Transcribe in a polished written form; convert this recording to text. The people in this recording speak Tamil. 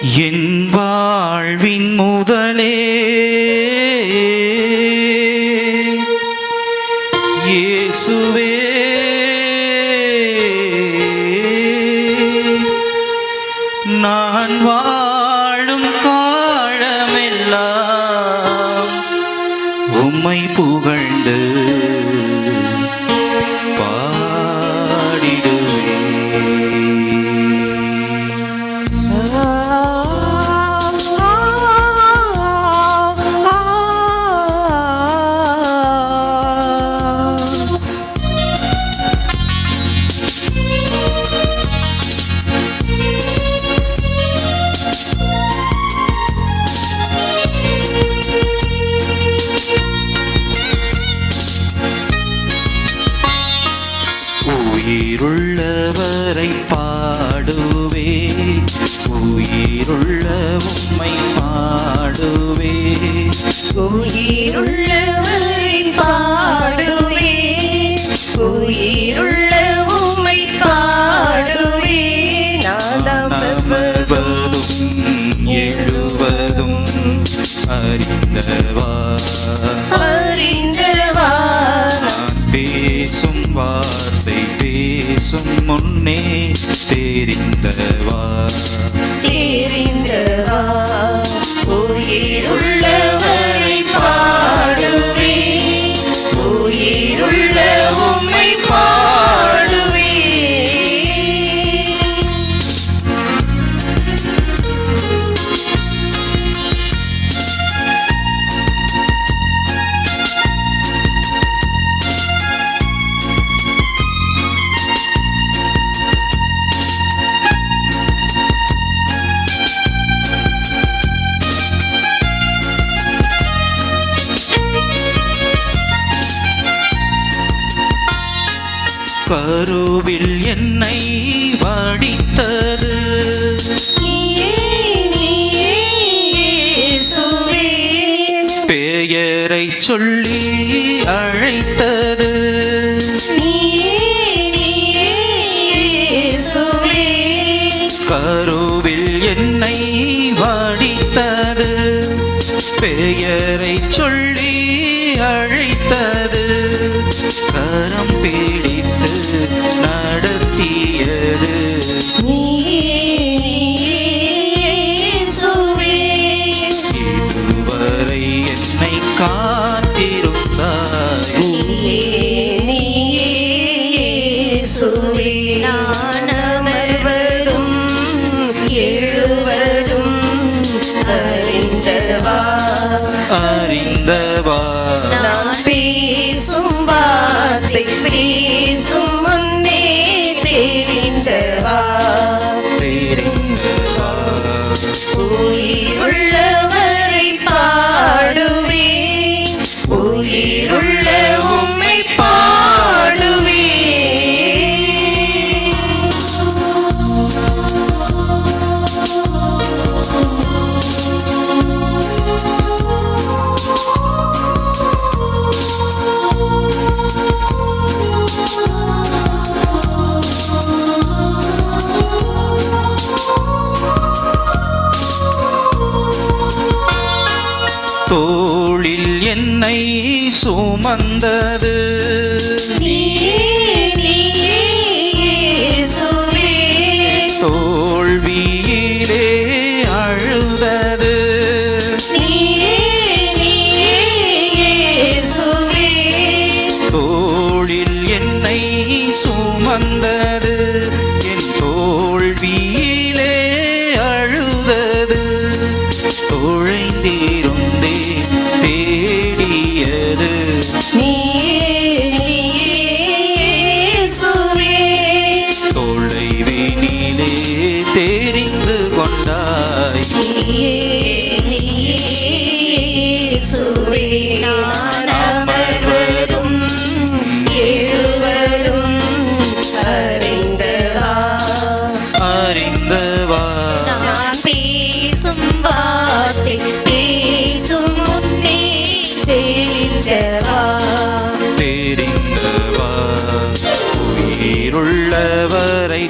என் வாழ்வின் முதலே இயேசுவே, நான் வாழும் காலமெல்லாம் உம்மை புகழ்ந்து உயிருள்ளவரை பாடுவே, உயிருள்ள உம்மை பாடுவே, உயிருள்ளவரை பாடுவே, உயிருள்ள உம்மை பாடுவே. நான் அமர்வதும் எழுவதும் அறிந்தவா, அறிந்தவா, நான் பேசும் வார்த்தை பேசும் முன்னே தெரிந்தவா, தெரிந்தவா. உயிருள்ளவரை பாடுவே, உயிருள்ள உம்மை பாடுவே. கருவில் என்னை வடித்தது இயேசுவே, பெயரை சொல்லி அழைத்தது இயேசுவே, கருவில் என்னை வடித்தது பெயரை சொல்லி அழைத்தது, கரம் பிடித்து நடத்தியது இயேசுவே. இதுவரை என்னை காத்திருந்தாய் இயேசுவே. நான் அமர்வதும் எழுவதும் அறிந்தவா, அறிந்தவா, நான் பேசும் வார்த்தை பேசும் முன்னே தெரிந்தவா, தெரிந்தவா. உயிருள்ளவரை பாடுவே, உயிருள்ள உம்மை பாடுவே. தோளில் என்னை சுமந்தது இயேசுவே, தோல்வியிலே அழுதது இயேசுவே, தோளில் என்னை சுமந்தது, என் தோல்வியிலே அழுதது, தொழைந்திருந்தே தேடியது இயேசுவே, தொலைவினிலே தெரிந்து கொண்டாய் இயேசுவே. நான் அமர்வதும் எழுவதும் அறிந்தவா, அறிந்தவா, நான் பேசும் வார்த்தை பேசும் முன்னே தெரிந்தவா, தெரிந்தவா. உயிருள்ளவரை